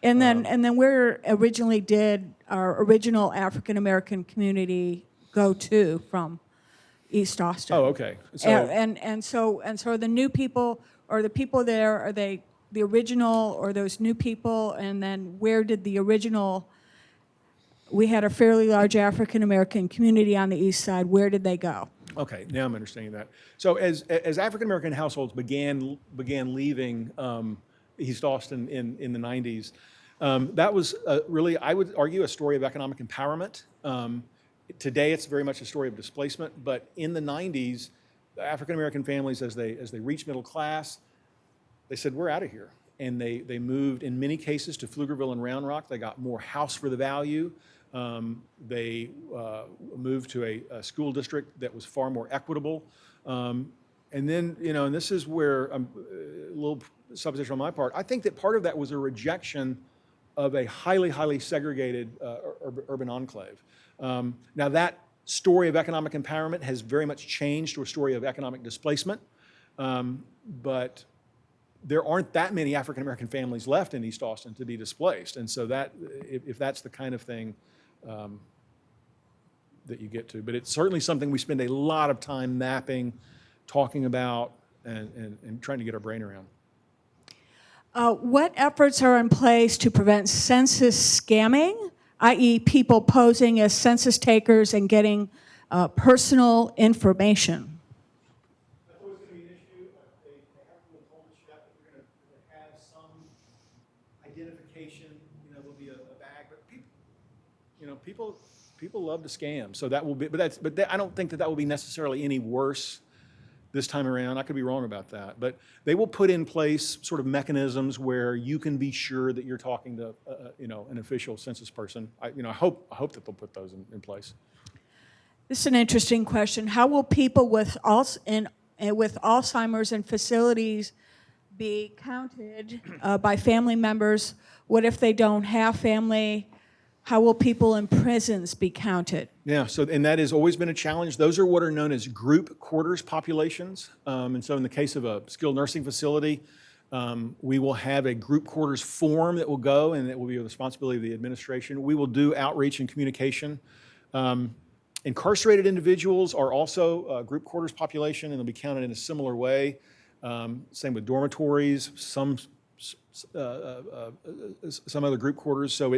And then where originally did our original African American community go to from East Austin? Oh, okay. So So the new people or the people there, are they the original or those new people? And then where did the original? We had a fairly large African American community on the east side. Where did they go? okay, now I'm understanding that. So as African American households began leaving East Austin in the 90s, that was really, I would argue, a story of economic empowerment. Today, it's very much a story of displacement, but in the 90s, African American families, as they reached middle class, they said, we're out of here. And they moved, in many cases, to Pflugerville and Round Rock. They got more house for the value. They moved to a school district that was far more equitable. And then, and this is where a little supposition on my part, I think that part of that was a rejection of a highly, highly segregated urban enclave. Now that story of economic empowerment has very much changed to a story of economic displacement, but there aren't that many African American families left in East Austin to be displaced, and so that if that's the kind of thing that you get to, but it's certainly something we spend a lot of time mapping, talking about, and trying to get our brain around. What efforts are in place to prevent census scamming, i.e. people posing as census takers and getting personal information? That's always going to be an issue. They haven't really told us yet that we're going to have some identification. There'll be a bag, but people love to scam. So that will be, but I don't think that will be necessarily any worse this time around. I could be wrong about that, but they will put in place sort of mechanisms where you can be sure that you're talking to, an official census person. I hope that they'll put those in place. This is an interesting question. How will people with Alzheimer's in facilities be counted by family members? What if they don't have family? How will people in prisons be counted? Yeah, and that has always been a challenge. Those are what are known as group quarters populations. And so in the case of a skilled nursing facility, we will have a group quarters form that will go, and it will be the responsibility of the administration. We will do outreach and communication. Incarcerated individuals are also a group quarters population, and they'll be counted in a similar way. Same with dormitories, some other group quarters. So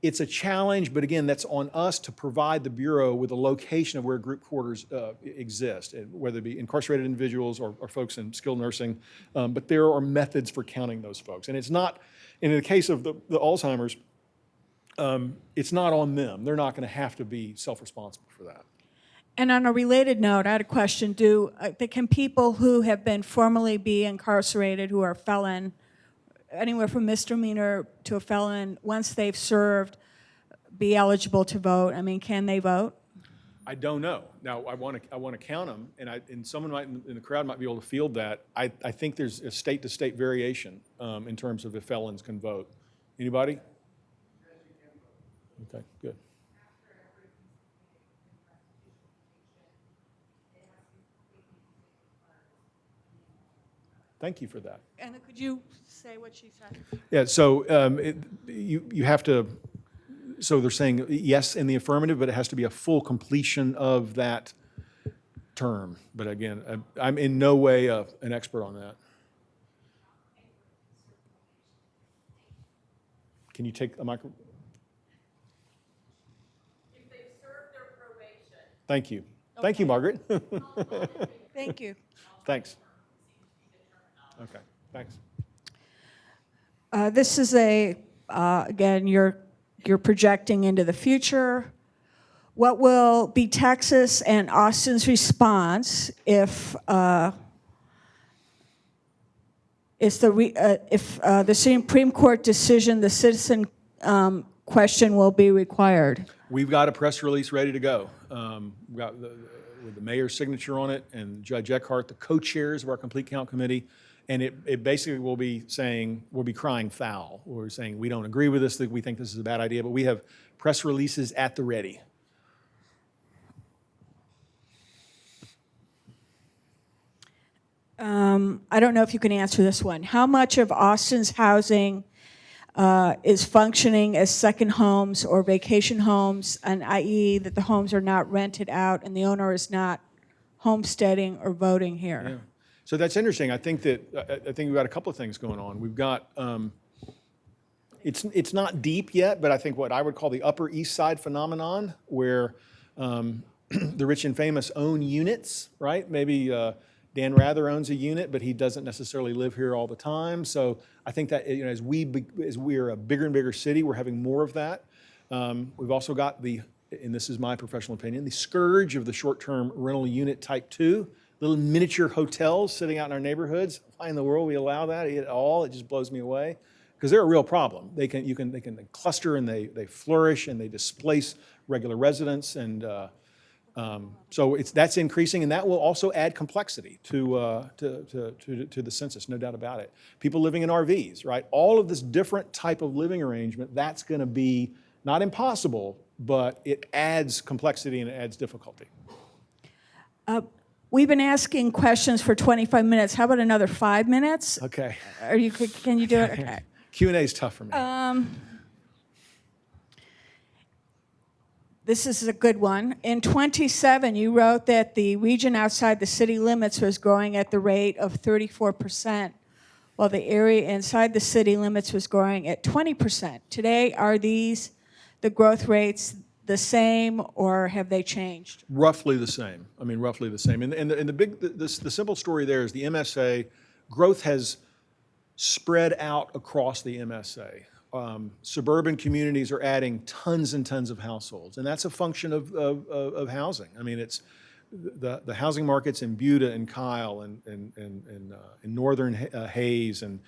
it's a challenge, but again, that's on us to provide the Bureau with a location of where group quarters exist, whether it be incarcerated individuals or folks in skilled nursing. But there are methods for counting those folks. And it's not, in the case of the Alzheimer's, it's not on them. They're not going to have to be self-responsible for that. And on a related note, I had a question. Can people who have been formerly be incarcerated, who are felon, anywhere from misdemeanor to a felon, once they've served, be eligible to vote? I mean, can they vote? I don't know. Now, I want to count them, and someone might in the crowd might be able to field that. I think there's a state-to-state variation in terms of if felons can vote. Anybody? Okay, good. Thank you for that. And could you say what she said? Yeah, so you have to, so they're saying yes in the affirmative, but it has to be a full completion of that term. But again, I'm in no way an expert on that. Can you take a microphone? If they've served their probation. Thank you. Thank you, Margaret. Thank you. Thanks. Okay, thanks. This is again, you're projecting into the future. What will be Texas and Austin's response if the Supreme Court decision, the citizen question, will be required? We've got a press release ready to go. We've got with the mayor's signature on it and Judge Eckhart, the co-chairs of our Complete Count Committee. And it basically will be saying, we'll be crying foul. We're saying we don't agree with this, that we think this is a bad idea, but we have press releases at the ready. I don't know if you can answer this one. How much of Austin's housing is functioning as second homes or vacation homes, and i.e. that the homes are not rented out and the owner is not homesteading or voting here? Yeah. So that's interesting. I think we've got a couple of things going on. We've got, it's not deep yet, but I think what I would call the Upper East Side phenomenon, where the rich and famous own units, right? Maybe Dan Rather owns a unit, but he doesn't necessarily live here all the time. So I think that as we are a bigger and bigger city, we're having more of that. We've also got and this is my professional opinion, the scourge of the short-term rental unit type 2. Little miniature hotels sitting out in our neighborhoods. Why in the world we allow that at all? It just blows me away, because they're a real problem. They can cluster and they flourish and they displace regular residents, and so that's increasing, and that will also add complexity to the census, no doubt about it. People living in RVs, right? All of this different type of living arrangement, that's going to be not impossible, but it adds complexity and it adds difficulty. We've been asking questions for 25 minutes. How about another 5 minutes? Okay. Can you do it? Okay. Q&A is tough for me. This is a good one. In 27, you wrote that the region outside the city limits was growing at the rate of 34%, while the area inside the city limits was growing at 20%. Today, are these the growth rates the same, or have they changed? Roughly the same. I mean, roughly the same. And the simple story there is the MSA growth has spread out across the MSA. Suburban communities are adding tons and tons of households, and that's a function of housing. I mean, it's the housing markets in Buda and Kyle and in northern Hayes and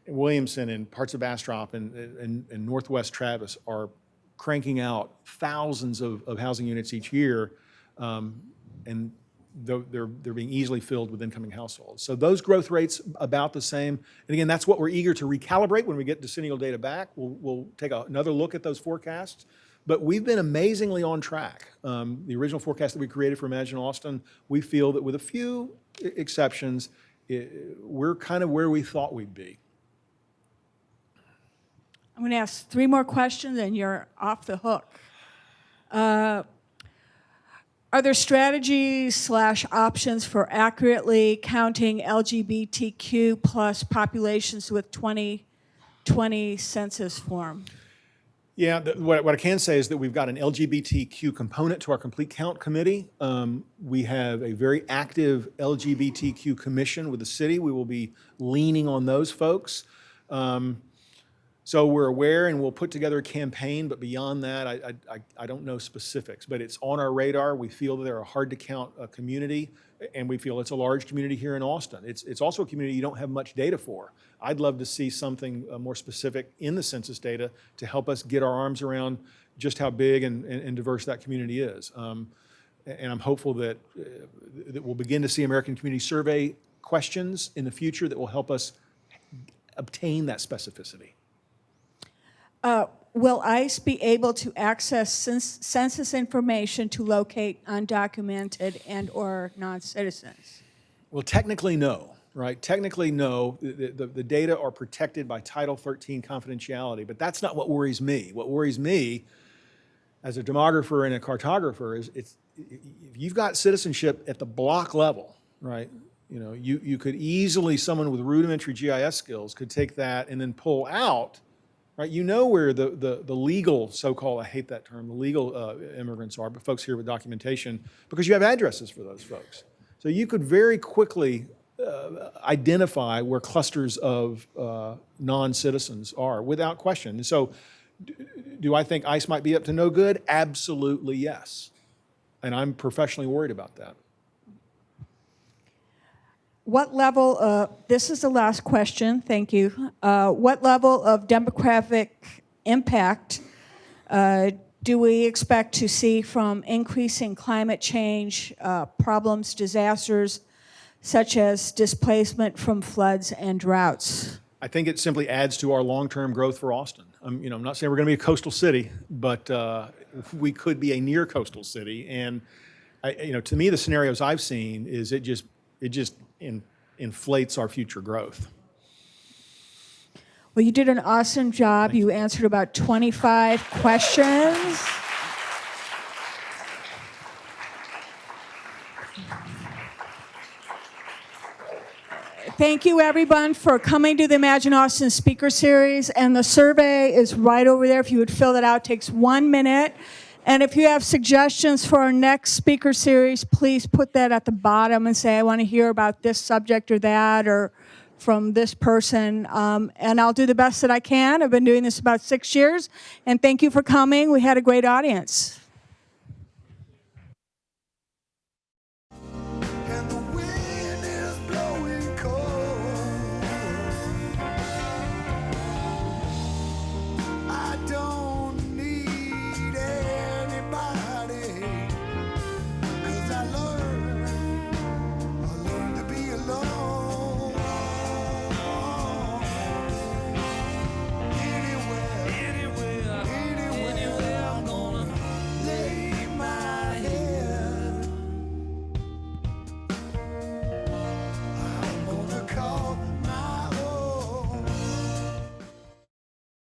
Williamson and parts of Bastrop and Northwest Travis are cranking out thousands of housing units each year, and they're being easily filled with incoming households. So those growth rates about the same. And again, that's what we're eager to recalibrate when we get decennial data back. We'll take another look at those forecasts. But we've been amazingly on track. The original forecast that we created for Imagine Austin, we feel that with a few exceptions, we're kind of where we thought we'd be. I'm going to ask 3 more questions, and you're off the hook. Are there strategies/options for accurately counting LGBTQ plus populations with 2020 census form? Yeah, what I can say is that we've got an LGBTQ component to our Complete Count Committee. We have a very active LGBTQ commission with the city. We will be leaning on those folks. So we're aware, and we'll put together a campaign, but beyond that, I don't know specifics. But it's on our radar. We feel that they're a hard-to-count community, and we feel it's a large community here in Austin. It's also a community you don't have much data for. I'd love to see something more specific in the census data to help us get our arms around just how big and diverse that community is. and I'm hopeful that, that we'll begin to see American Community Survey questions in the future that will help us obtain that specificity. Will ICE be able to access census information to locate undocumented and/or non-citizens? Well, technically, no, right? Technically, no. The data are protected by Title 13 confidentiality, but that's not what worries me. What worries me as a demographer and a cartographer is if you've got citizenship at the block level, right? You know, you could easily, someone with rudimentary GIS skills could take that and then pull out, right? You know where the legal, so-called, I hate that term, the legal immigrants are, but folks here with documentation, because you have addresses for those folks. So you could very quickly identify where clusters of non-citizens are without question. And so do I think ICE might be up to no good? Absolutely yes. And I'm professionally worried about that. What level, this is the last question, thank you. What level of demographic impact do we expect to see from increasing climate change problems, disasters, such as displacement from floods and droughts? I think it simply adds to our long-term growth for Austin. You know, I'm not saying we're going to be a coastal city, but we could be a near coastal city. And you know, to me, the scenarios I've seen is it just inflates our future growth. Well, you did an awesome job. You answered about 25 questions. Thank you, everyone, for coming to the Imagine Austin Speaker Series. And the survey is right over there. If you would fill that out, it takes 1 minute. And if you have suggestions for our next speaker series, please put that at the bottom and say, I want to hear about this subject or that, or from this person. And I'll do the best that I can. I've been doing this about 6 years. And thank you for coming. We had a great audience.